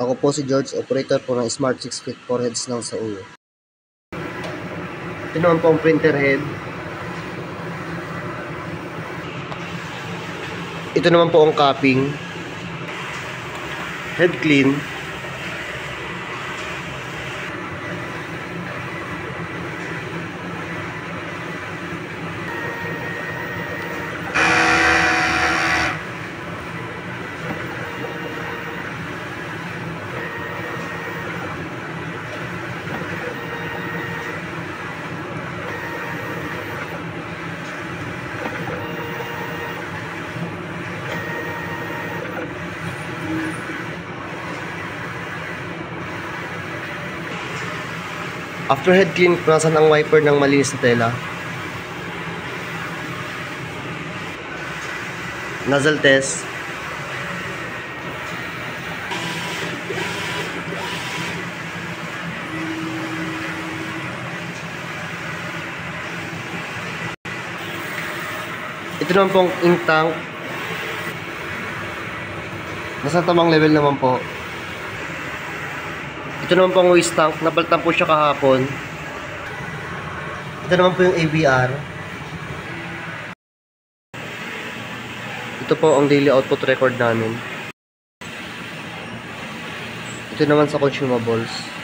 Ako po si George, operator po ng Smart 6 Feet 4 heads ng sa ulo. Ito naman po ang printer head. Ito naman po ang capping. Head clean. After head clean, punasan ang wiper ng malinis na tela. Nozzle test. Ito naman pong ink tank. Nasa tamang level naman po. Ito naman po ang waste tank. Napalitan po siya kahapon. Ito naman po yung ABR. Ito po ang daily output record namin. Ito naman sa consumables.